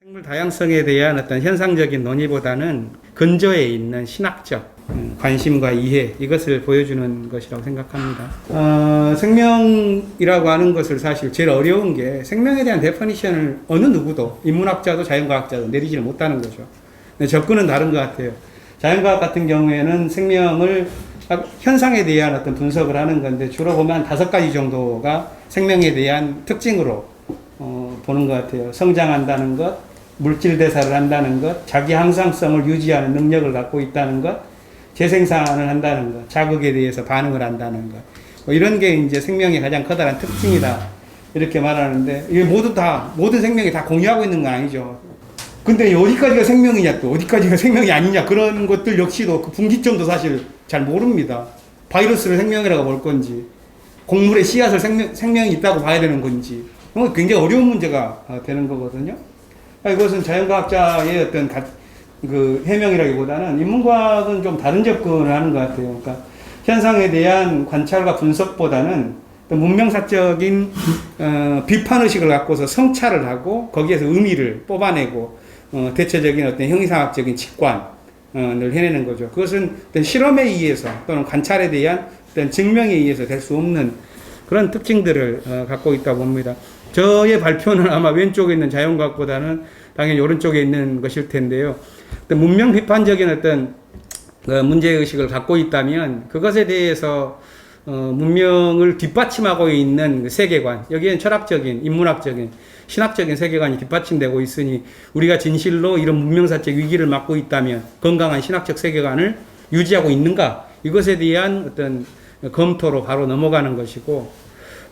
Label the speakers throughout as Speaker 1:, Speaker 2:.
Speaker 1: 생물 다양성에 대한 어떤 현상적인 논의보다는 근저에 있는 신학적 관심과 이해, 이것을 보여주는 것이라고 생각합니다. 생명이라고 하는 것을 사실 제일 어려운 게 생명에 대한 데피니션을 어느 누구도, 인문학자도 자연과학자도 내리지를 못하는 거죠. 접근은 다른 것 같아요. 자연과학 같은 경우에는 생명을 현상에 대한 어떤 분석을 하는 건데, 주로 보면 5가지 정도가 생명에 대한 특징으로 보는 것 같아요. 성장한다는 것, 물질 대사를 한다는 것, 자기 항상성을 유지하는 능력을 갖고 있다는 것, 재생산을 한다는 것, 자극에 대해서 반응을 한다는 것. 뭐 이런 게 이제 생명의 가장 커다란 특징이다. 이렇게 말하는데, 이게 모든 생명이 다 공유하고 있는 건 아니죠. 근데 어디까지가 생명이냐, 또 어디까지가 생명이 아니냐, 그런 것들 역시도 그 분기점도 사실 잘 모릅니다. 바이러스를 생명이라고 볼 건지, 곡물의 씨앗을 생명이 있다고 봐야 되는 건지, 굉장히 어려운 문제가 되는 거거든요. 이것은 자연과학자의 어떤 그 해명이라기보다는 인문과학은 좀 다른 접근을 하는 것 같아요. 그러니까 현상에 대한 관찰과 분석보다는 문명사적인 비판의식을 갖고서 성찰을 하고 거기에서 의미를 뽑아내고 대체적인 어떤 형이상학적인 직관을 해내는 거죠. 그것은 어떤 실험에 의해서 또는 관찰에 대한 어떤 증명에 의해서 될 수 없는 그런 특징들을 갖고 있다고 봅니다. 저의 발표는 아마 왼쪽에 있는 자연과학보다는 당연히 오른쪽에 있는 것일 텐데요. 어떤 문명 비판적인 어떤 문제의식을 갖고 있다면 그것에 대해서 문명을 뒷받침하고 있는 세계관, 여기엔 철학적인, 인문학적인, 신학적인 세계관이 뒷받침되고 있으니 우리가 진실로 이런 문명사적 위기를 맞고 있다면 건강한 신학적 세계관을 유지하고 있는가, 이것에 대한 어떤 검토로 바로 넘어가는 것이고,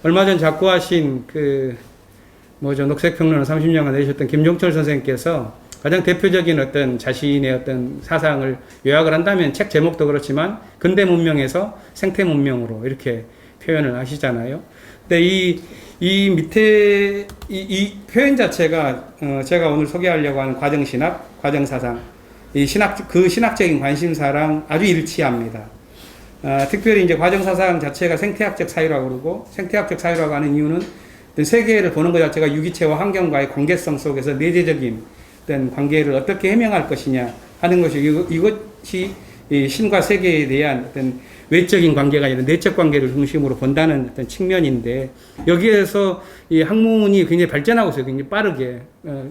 Speaker 1: 얼마 전 작고하신 녹색평론을 30년간 내셨던 김종철 선생님께서 가장 대표적인 어떤 자신의 어떤 사상을 요약을 한다면 책 제목도 그렇지만 근대 문명에서 생태 문명으로 이렇게 표현을 하시잖아요. 근데 이 밑에 이 표현 자체가 제가 오늘 소개하려고 하는 과정신학, 과정사상, 그 신학적인 관심사랑 아주 일치합니다. 특별히 이제 과정사상 자체가 생태학적 사유라고 그러고, 생태학적 사유라고 하는 이유는 세계를 보는 것 자체가 유기체와 환경과의 관계성 속에서 내재적인 어떤 관계를 어떻게 해명할 것이냐 하는 것이, 이것이 신과 세계에 대한 어떤 외적인 관계가 아니라 내적 관계를 중심으로 본다는 어떤 측면인데, 여기에서 이 학문이 굉장히 발전하고 있어요. 굉장히 빠르게.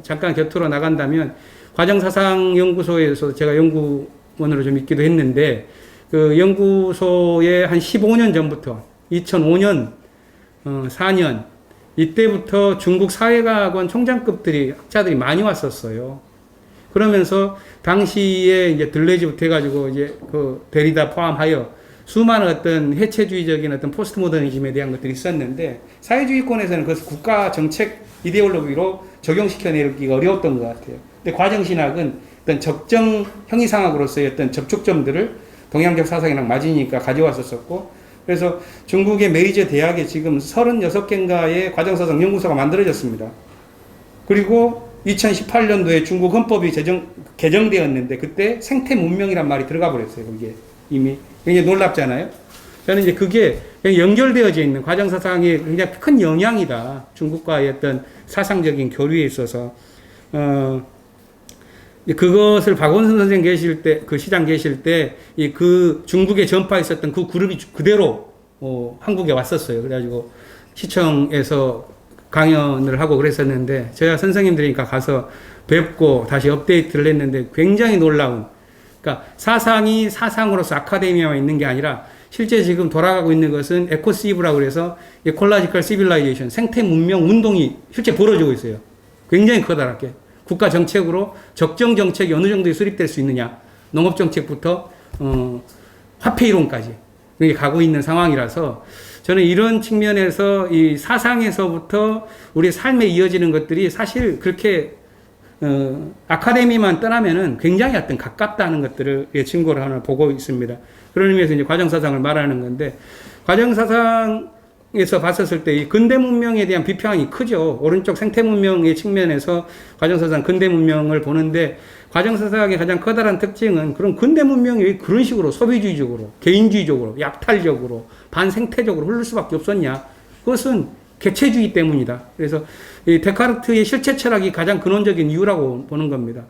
Speaker 1: 잠깐 곁으로 나간다면, 과정사상연구소에서 제가 연구원으로 좀 있기도 했는데, 그 연구소에 한 15년 전부터 2005년, 4년 이때부터 중국 사회과학원 총장급들이 학자들이 많이 왔었어요. 그러면서 당시에 이제 들레즈부터 해가지고 이제 그 데리다 포함하여 수많은 어떤 해체주의적인 어떤 포스트 모더니즘에 대한 것들이 있었는데, 사회주의권에서는 그것을 국가 정책 이데올로기로 적용시켜내기가 어려웠던 것 같아요. 근데 과정신학은 어떤 적정 형이상학으로서의 어떤 접촉점들을 동양적 사상이랑 맞으니까 가져왔었고, 그래서 중국의 메이저 대학에 지금 36개인가의 과정사상 연구소가 만들어졌습니다. 그리고 2018년도에 중국 헌법이 개정되었는데, 그때 생태 문명이란 말이 들어가 버렸어요. 그게 이미 굉장히 놀랍잖아요. 저는 이제 그게 연결되어져 있는 과정사상이 굉장히 큰 영향이다. 중국과의 어떤 사상적인 교류에 있어서. 그것을 박원순 선생 계실 때, 그 시장 계실 때, 그 중국에 전파했었던 그 그룹이 그대로, 한국에 왔었어요. 그래가지고 시청에서 강연을 하고 그랬었는데, 제가 선생님들이니까 가서 뵙고 다시 업데이트를 했는데 굉장히 놀라운, 그러니까 사상이 사상으로서 아카데미아에 있는 게 아니라 실제 지금 돌아가고 있는 것은 에코시브라고 그래서 에콜로지컬 시빌라이제이션, 생태 문명 운동이 실제 벌어지고 있어요. 굉장히 커다랗게. 국가 정책으로 적정 정책이 어느 정도에 수립될 수 있느냐, 농업 정책부터 화폐 이론까지 이렇게 가고 있는 상황이라서, 저는 이런 측면에서 이 사상에서부터 우리 삶에 이어지는 것들이 사실 그렇게 아카데미만 떠나면은 굉장히 어떤 가깝다는 것들을 증거를 하나 보고 있습니다. 그런 의미에서 이제 과정사상을 말하는 건데, 과정사상에서 봤었을 때 이 근대 문명에 대한 비평이 크죠. 오른쪽 생태 문명의 측면에서 과정사상 근대 문명을 보는데, 과정사상의 가장 커다란 특징은 그런 근대 문명이 왜 그런 식으로 소비주의적으로, 개인주의적으로, 약탈적으로, 반생태적으로 흐를 수밖에 없었냐. 그것은 개체주의 때문이다. 그래서 이 데카르트의 실체 철학이 가장 근원적인 이유라고 보는 겁니다.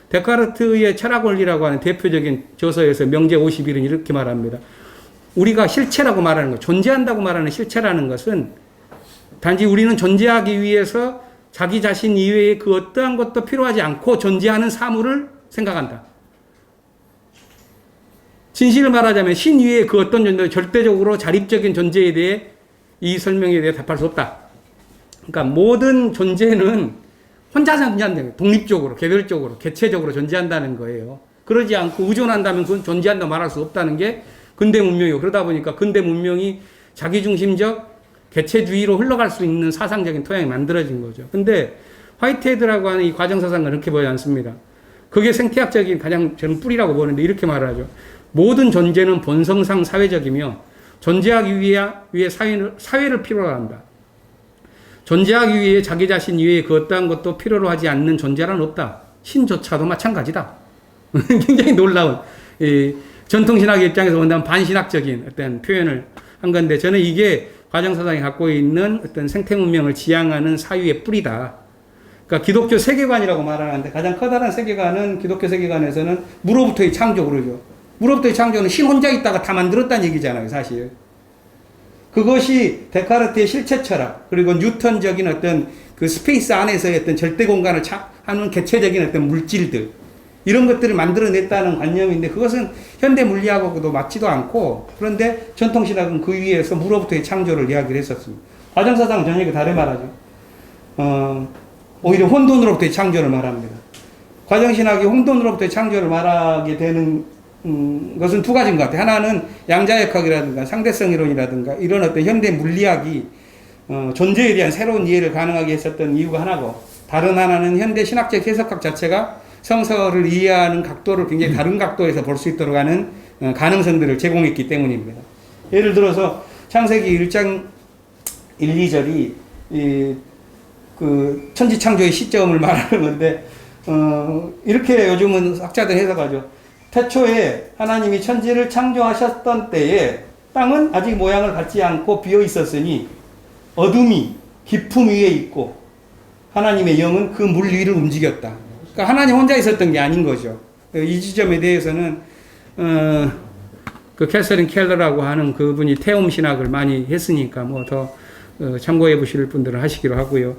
Speaker 1: 데카르트의 철학 원리라고 하는 대표적인 저서에서 명제 51은 이렇게 말합니다. 우리가 실체라고 말하는 것, 존재한다고 말하는 실체라는 것은 단지 우리는 존재하기 위해서 자기 자신 이외에 그 어떠한 것도 필요하지 않고 존재하는 사물을 생각한다. 진실을 말하자면 신 위에 그 어떤 존재도 절대적으로 자립적인 존재에 대해 이 설명에 대해 답할 수 없다. 그러니까 모든 존재는 혼자 존재한다는 거예요. 독립적으로, 개별적으로, 개체적으로 존재한다는 거예요. 그러지 않고 의존한다면 그건 존재한다고 말할 수 없다는 게 근대 문명이고, 그러다 보니까 근대 문명이 자기중심적 개체주의로 흘러갈 수 있는 사상적인 토양이 만들어진 거죠. 근데 화이트헤드라고 하는 이 과정사상은 그렇게 보지 않습니다. 그게 생태학적인 가장 저는 뿌리라고 보는데 이렇게 말하죠. 모든 존재는 본성상 사회적이며 존재하기 위해 사회를 필요로 한다. 존재하기 위해 자기 자신 이외에 그 어떠한 것도 필요로 하지 않는 존재란 없다. 신조차도 마찬가지다. 굉장히 놀라운 전통신학의 입장에서 본다면 반신학적인 어떤 표현을 한 건데, 저는 이게 과정사상이 갖고 있는 어떤 생태문명을 지향하는 사유의 뿌리다. 그러니까 기독교 세계관이라고 말하는데, 가장 커다란 세계관은 기독교 세계관에서는 무로부터의 창조 그러죠. 무로부터의 창조는 신 혼자 있다가 다 만들었다는 얘기잖아요, 사실. 그것이 데카르트의 실체 철학, 그리고 뉴턴적인 어떤 그 스페이스 안에서의 어떤 절대 공간을 하는 개체적인 어떤 물질들, 이런 것들을 만들어냈다는 관념인데, 그것은 현대 물리학하고도 맞지도 않고, 그런데 전통신학은 그 위에서 무로부터의 창조를 이야기를 했었습니다. 과정사상은 전혀 다르게 말하죠. 오히려 혼돈으로부터의 창조를 말합니다. 과정신학이 혼돈으로부터의 창조를 말하게 되는 것은 두 가지인 것 같아요. 하나는 양자역학이라든가 상대성 이론이라든가 이런 어떤 현대 물리학이 존재에 대한 새로운 이해를 가능하게 했었던 이유가 하나고, 다른 하나는 현대 신학적 해석학 자체가 성서를 이해하는 각도를 굉장히 다른 각도에서 볼 수 있도록 하는 가능성들을 제공했기 때문입니다. 예를 들어서 창세기 1장 1, 2절이 그 천지창조의 시점을 말하는 건데, 이렇게 요즘은 학자들 해석하죠. 태초에 하나님이 천지를 창조하셨던 때에 땅은 아직 모양을 갖지 않고 비어 있었으니 어둠이 깊음 위에 있고 하나님의 영은 그 물 위를 움직였다. 그러니까 하나님 혼자 있었던 게 아닌 거죠. 이 지점에 대해서는 그 캐서린 켈러라고 하는 그분이 태움 신학을 많이 했으니까 뭐 더 참고해 보실 분들은 하시기로 하고요.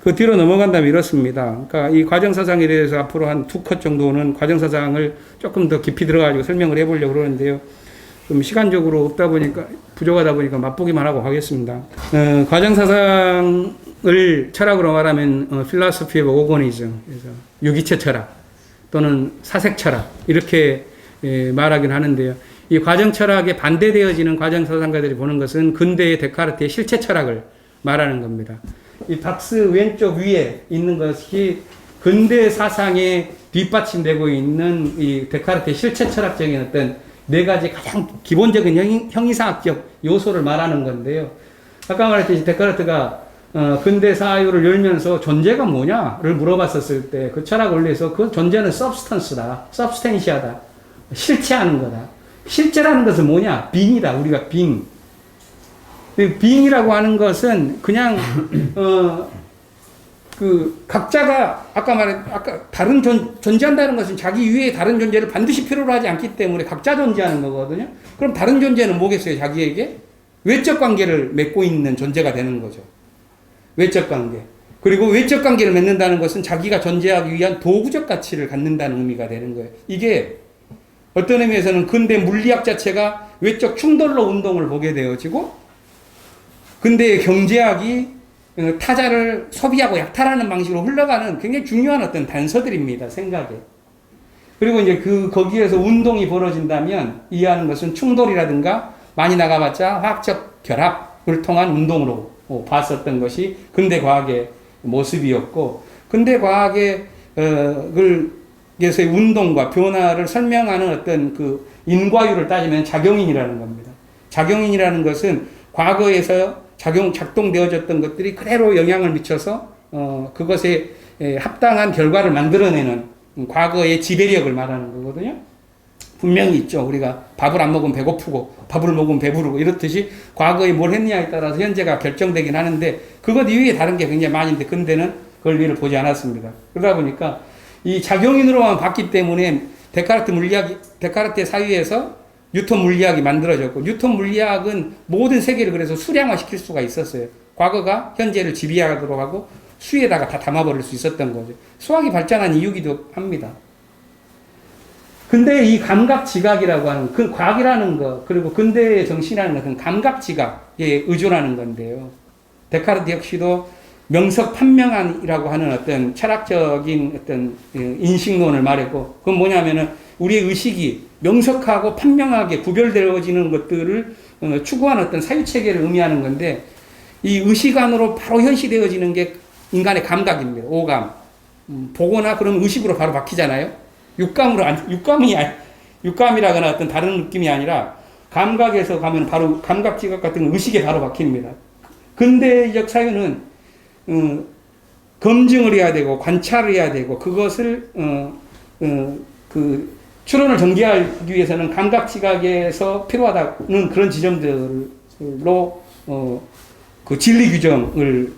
Speaker 1: 그 뒤로 넘어간다면 이렇습니다. 그러니까 이 과정사상에 대해서 앞으로 한 2컷 정도는 과정사상을 조금 더 깊이 들어가지고 설명을 해보려고 그러는데요. 좀 시간적으로 없다 보니까, 부족하다 보니까 맛보기만 하고 가겠습니다. 과정사상을 철학으로 말하면 philosophy of organism, 그래서 유기체 철학 또는 사색 철학 이렇게 말하긴 하는데요. 이 과정 철학에 반대되어지는 과정 사상가들이 보는 것은 근대의 데카르트의 실체 철학을 말하는 겁니다. 이 박스 왼쪽 위에 있는 것이 근대 사상에 뒷받침되고 있는 이 데카르트의 실체 철학적인 어떤 네 가지 가장 기본적인 형이상학적 요소를 말하는 건데요. 아까 말했듯이 데카르트가 근대 사유를 열면서 존재가 뭐냐를 물어봤었을 때 그 철학 원리에서 그 존재는 substance다, substantia다, 실체하는 거다. 실제라는 것은 뭐냐? 빙이다. 우리가 빙. 빙이라고 하는 것은 그냥 그 각자가 아까 다른 존재한다는 것은 자기 위에 다른 존재를 반드시 필요로 하지 않기 때문에 각자 존재하는 거거든요. 그럼 다른 존재는 뭐겠어요? 자기에게 외적 관계를 맺고 있는 존재가 되는 거죠. 외적 관계. 그리고 외적 관계를 맺는다는 것은 자기가 존재하기 위한 도구적 가치를 갖는다는 의미가 되는 거예요. 이게 어떤 의미에서는 근대 물리학 자체가 외적 충돌로 운동을 보게 되어지고, 근대의 경제학이 타자를 소비하고 약탈하는 방식으로 흘러가는 굉장히 중요한 어떤 단서들입니다, 생각에. 그리고 이제 거기에서 운동이 벌어진다면 이해하는 것은 충돌이라든가 많이 나가봤자 화학적 결합을 통한 운동으로 봤었던 것이 근대 과학의 모습이었고, 근대 과학의 에서의 운동과 변화를 설명하는 어떤 그 인과율을 따지면 작용인이라는 겁니다. 작용인이라는 것은 과거에서 작동되어졌던 것들이 그대로 영향을 미쳐서 그것에 합당한 결과를 만들어내는 과거의 지배력을 말하는 거거든요. 분명히 있죠. 우리가 밥을 안 먹으면 배고프고 밥을 먹으면 배부르고 이렇듯이 과거에 뭘 했느냐에 따라서 현재가 결정되긴 하는데 그것 이외에 다른 게 굉장히 많은데 근대는 그걸 위를 보지 않았습니다. 그러다 보니까 이 작용인으로만 봤기 때문에 데카르트의 사유에서 뉴턴 물리학이 만들어졌고 뉴턴 물리학은 모든 세계를 그래서 수량화시킬 수가 있었어요. 과거가 현재를 지배하도록 하고 수에다가 다 담아버릴 수 있었던 거죠. 수학이 발전한 이유기도 합니다. 근데 이 감각지각이라고 하는 그 과학이라는 것 그리고 근대의 정신이라는 것은 감각지각에 의존하는 건데요. 데카르트 역시도 명석 판명안이라고 하는 어떤 철학적인 어떤 인식론을 말했고 그건 뭐냐면은 우리의 의식이 명석하고 판명하게 구별되어지는 것들을 추구하는 어떤 사유체계를 의미하는 건데 이 의식 안으로 바로 현시되어지는 게 인간의 감각입니다. 오감. 보거나 그러면 의식으로 바로 바뀌잖아요. 육감이라거나 어떤 다른 느낌이 아니라 감각에서 가면 바로 감각지각 같은 건 의식에 바로 바뀝니다. 근대적 사유는 검증을 해야 되고 관찰을 해야 되고 그것을 그 추론을 전개하기 위해서는 감각지각에서 필요하다는 그런 지점들로 그 진리 규정을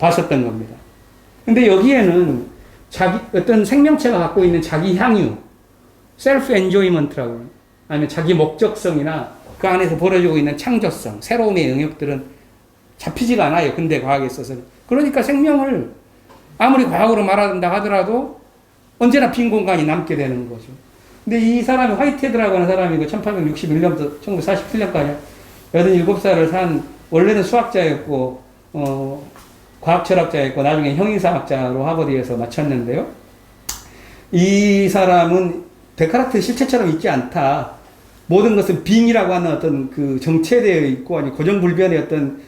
Speaker 1: 봤었던 겁니다. 근데 여기에는 어떤 생명체가 갖고 있는 자기 향유, 셀프 엔조이먼트라고 아니면 자기 목적성이나 그 안에서 벌어지고 있는 창조성, 새로움의 영역들은 잡히지가 않아요. 근대 과학에 있어서는. 그러니까 생명을 아무리 과학으로 말한다 하더라도 언제나 빈 공간이 남게 되는 거죠. 근데 이 사람이 화이트헤드라고 하는 사람이고 1861년부터 1947년까지 87살을 산 원래는 수학자였고 과학철학자였고 나중에 형이상학자로 하버드에서 마쳤는데요. 이 사람은 데카르트 실체처럼 있지 않다. 모든 것은 빙이라고 하는 어떤 그 정체되어 있고 아니 고정불변의 어떤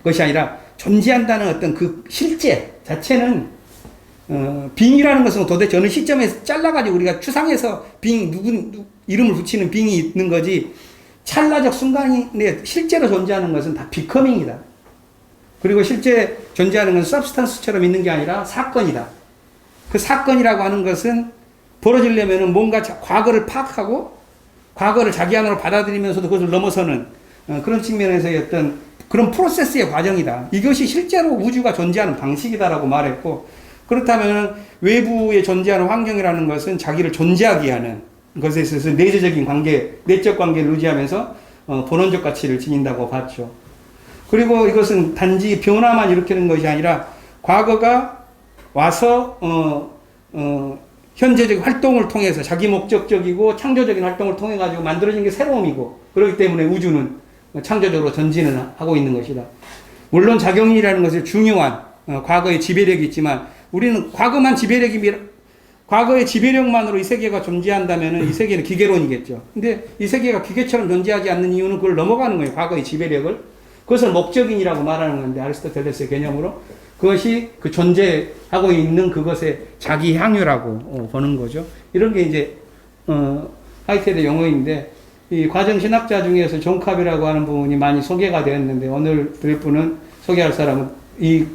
Speaker 1: 것이 아니라 존재한다는 어떤 그 실제 자체는 빙이라는 것은 도대체 어느 시점에서 잘라가지고 우리가 추상해서 이름을 붙이는 빙이 있는 거지 찰나적 순간에 실제로 존재하는 것은 다 비커밍이다. 그리고 실제 존재하는 것은 서브스탄스처럼 있는 게 아니라 사건이다. 그 사건이라고 하는 것은 벌어지려면 뭔가 과거를 파악하고 과거를 자기 안으로 받아들이면서도 그것을 넘어서는 그런 측면에서의 어떤 그런 프로세스의 과정이다. 이것이 실제로 우주가 존재하는 방식이다라고 말했고 그렇다면 외부에 존재하는 환경이라는 것은 자기를 존재하게 하는 것에 있어서 내재적인 관계, 내적 관계를 유지하면서 본원적 가치를 지닌다고 봤죠. 그리고 이것은 단지 변화만 일으키는 것이 아니라 과거가 와서 현재적 활동을 통해서 자기 목적적이고 창조적인 활동을 통해 가지고 만들어진 게 새로움이고 그렇기 때문에 우주는 창조적으로 전진을 하고 있는 것이다. 물론 작용이라는 것이 중요한 과거의 지배력이 있지만 우리는 과거의 지배력만으로 이 세계가 존재한다면 이 세계는 기계론이겠죠. 근데 이 세계가 기계처럼 존재하지 않는 이유는 그걸 넘어가는 거예요. 과거의 지배력을. 그것을 목적인이라고 말하는 건데 아리스토텔레스의 개념으로 그것이 그 존재하고 있는 그것의 자기 향유라고 보는 거죠. 이런 게 이제 화이트헤드 용어인데 이 과정 신학자 중에서 존 카비라고 하는 분이 많이 소개가 되었는데 오늘 드릴 분은 소개할 사람은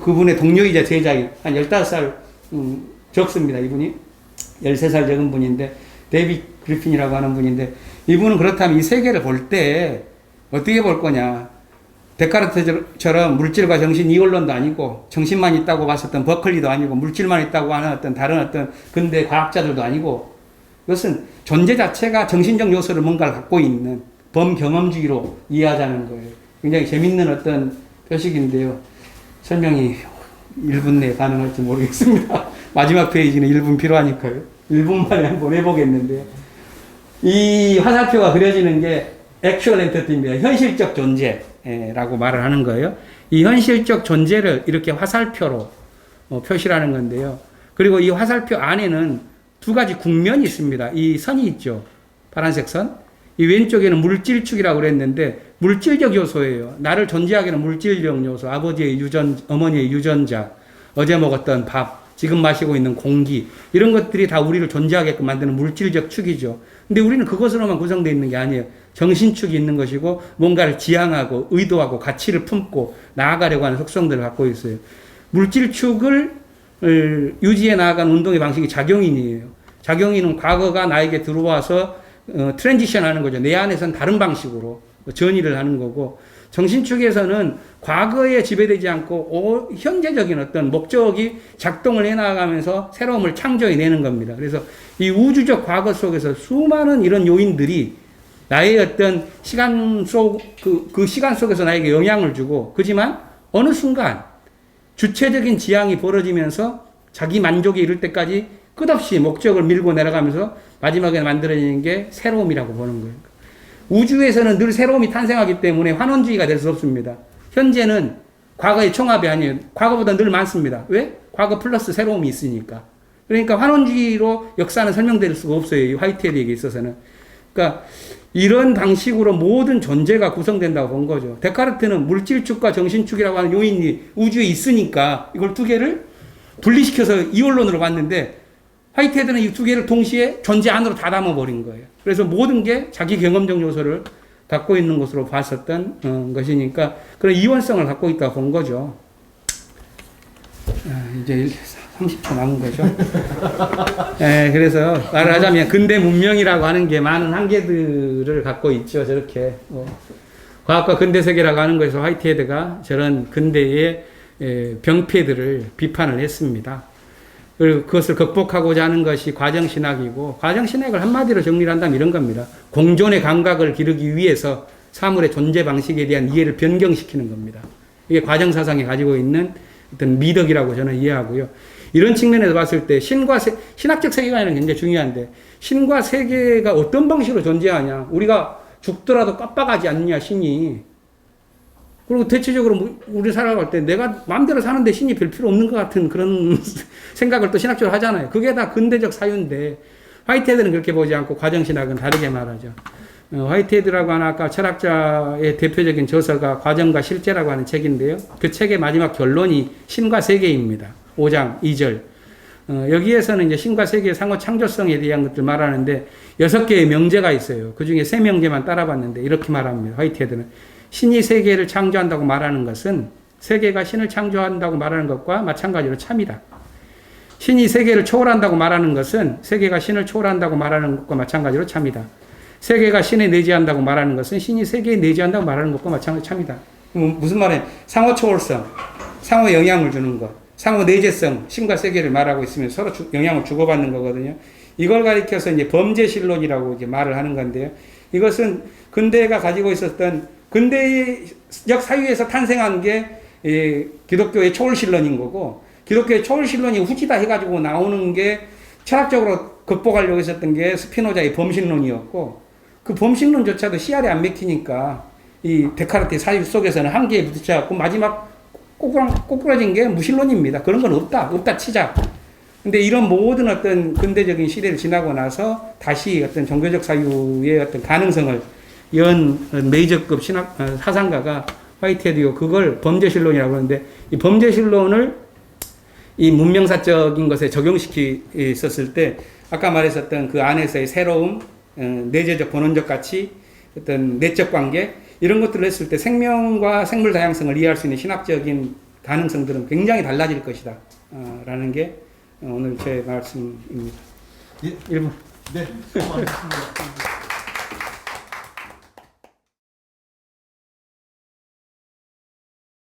Speaker 1: 그분의 동료이자 제자인 한 15살 적습니다. 이분이 13살 적은 분인데 데이비 그리핀이라고 하는 분인데 이분은 그렇다면 이 세계를 볼 때 어떻게 볼 거냐. 데카르트처럼 물질과 정신 이원론도 아니고 정신만 있다고 봤었던 버클리도 아니고 물질만 있다고 하는 어떤 다른 어떤 근대 과학자들도 아니고 이것은 존재 자체가 정신적 요소를 뭔가를 갖고 있는 범경험주의로 이해하자는 거예요. 굉장히 재밌는 어떤 표식인데요. 설명이 1분 내에 가능할지 모르겠습니다. 마지막 페이지는 1분 필요하니까요. 1분 만에 한번 해보겠는데요. 이 화살표가 그려지는 게 액츄얼 엔티티입니다. 현실적 존재라고 말을 하는 거예요. 이 현실적 존재를 이렇게 화살표로 표시하는 건데요. 그리고 이 화살표 안에는 두 가지 국면이 있습니다. 이 선이 있죠. 파란색 선. 이 왼쪽에는 물질축이라고 그랬는데 물질적 요소예요. 나를 존재하게 하는 물질적 요소. 아버지의 어머니의 유전자, 어제 먹었던 밥, 지금 마시고 있는 공기 이런 것들이 다 우리를 존재하게끔 만드는 물질적 축이죠. 근데 우리는 그것으로만 구성되어 있는 게 아니에요. 정신축이 있는 것이고 뭔가를 지향하고 의도하고 가치를 품고 나아가려고 하는 속성들을 갖고 있어요. 물질축을 유지해 나아가는 운동의 방식이 작용인이에요. 작용인은 과거가 나에게 들어와서 트랜지션 하는 거죠. 내 안에서는 다른 방식으로 전이를 하는 거고, 정신축에서는 과거에 지배되지 않고 현재적인 어떤 목적이 작동을 해나가면서 새로움을 창조해내는 겁니다. 그래서 이 우주적 과거 속에서 수많은 이런 요인들이 나의 어떤 시간 그 시간 속에서 나에게 영향을 주고, 그지만 어느 순간 주체적인 지향이 벌어지면서 자기 만족에 이를 때까지 끝없이 목적을 밀고 내려가면서 마지막에 만들어지는 게 새로움이라고 보는 거예요. 우주에서는 늘 새로움이 탄생하기 때문에 환원주의가 될 수 없습니다. 현재는 과거의 총합이 아니에요. 과거보다 늘 많습니다. 왜? 과거 플러스 새로움이 있으니까. 그러니까 환원주의로 역사는 설명될 수가 없어요. 이 화이트헤드에게 있어서는. 그러니까 이런 방식으로 모든 존재가 구성된다고 본 거죠. 데카르트는 물질축과 정신축이라고 하는 요인이 우주에 있으니까 이걸 두 개를 분리시켜서 이원론으로 봤는데, 화이트헤드는 이 두 개를 동시에 존재 안으로 다 담아버린 거예요. 그래서 모든 게 자기 경험적 요소를 갖고 있는 것으로 봤었던 것이니까 그런 이원성을 갖고 있다고 본 거죠. 이제 30초 남은 거죠. 그래서 말을 하자면 근대 문명이라고 하는 게 많은 한계들을 갖고 있죠. 저렇게 과학과 근대 세계라고 하는 것에서 화이트헤드가 저런 근대의 병폐들을 비판을 했습니다. 그리고 그것을 극복하고자 하는 것이 과정신학이고, 과정신학을 한마디로 정리를 한다면 이런 겁니다. 공존의 감각을 기르기 위해서 사물의 존재 방식에 대한 이해를 변경시키는 겁니다. 이게 과정사상이 가지고 있는 어떤 미덕이라고 저는 이해하고요. 이런 측면에서 봤을 때 신학적 세계관은 굉장히 중요한데, 신과 세계가 어떤 방식으로 존재하냐. 우리가 죽더라도 깜빡하지 않느냐, 신이. 그리고 대체적으로 우리 살아갈 때 내가 마음대로 사는데 신이 별 필요 없는 것 같은 그런 생각을 또 신학적으로 하잖아요. 그게 다 근대적 사유인데, 화이트헤드는 그렇게 보지 않고 과정신학은 다르게 말하죠. 화이트헤드라고 하는 아까 철학자의 대표적인 저서가 과정과 실제라고 하는 책인데요. 그 책의 마지막 결론이 신과 세계입니다. 5장 2절. 여기에서는 이제 신과 세계의 상호 창조성에 대한 것들 말하는데 6개의 명제가 있어요. 그 중에 3명제만 따라봤는데 이렇게 말합니다. 화이트헤드는 신이 세계를 창조한다고 말하는 것은 세계가 신을 창조한다고 말하는 것과 마찬가지로 참이다. 신이 세계를 초월한다고 말하는 것은 세계가 신을 초월한다고 말하는 것과 마찬가지로 참이다. 세계가 신에 내재한다고 말하는 것은 신이 세계에 내재한다고 말하는 것과 마찬가지로 참이다. 무슨 말이에요? 상호 초월성, 상호 영향을 주는 것, 상호 내재성, 신과 세계를 말하고 있으면 서로 영향을 주고받는 거거든요. 이걸 가리켜서 이제 범죄신론이라고 이제 말을 하는 건데요. 이것은 근대가 가지고 있었던 근대적 사유에서 탄생한 게 기독교의 초월신론인 거고, 기독교의 초월신론이 후지다 해가지고 나오는 게 철학적으로 극복하려고 했었던 게 스피노자의 범신론이었고, 그 범신론조차도 씨알이 안 맥히니까 이 데카르트의 사유 속에서는 한계에 부딪혀갖고 마지막 꼬꾸라진 게 무신론입니다. 그런 건 없다 치자. 근데 이런 모든 어떤 근대적인 시대를 지나고 나서 다시 어떤 종교적 사유의 어떤 가능성을 연 메이저급 사상가가 화이트헤드요. 그걸 범죄신론이라고 하는데, 이 범죄신론을 이 문명사적인 것에 적용시켰을 때 아까 말했었던 그 안에서의 새로움, 내재적 본원적 가치, 어떤 내적 관계, 이런 것들을 했을 때 생명과 생물 다양성을 이해할 수 있는 신학적인 가능성들은 굉장히 달라질 것이다. 라는 게 오늘 제 말씀입니다. 1분.
Speaker 2: 네, 수고하셨습니다.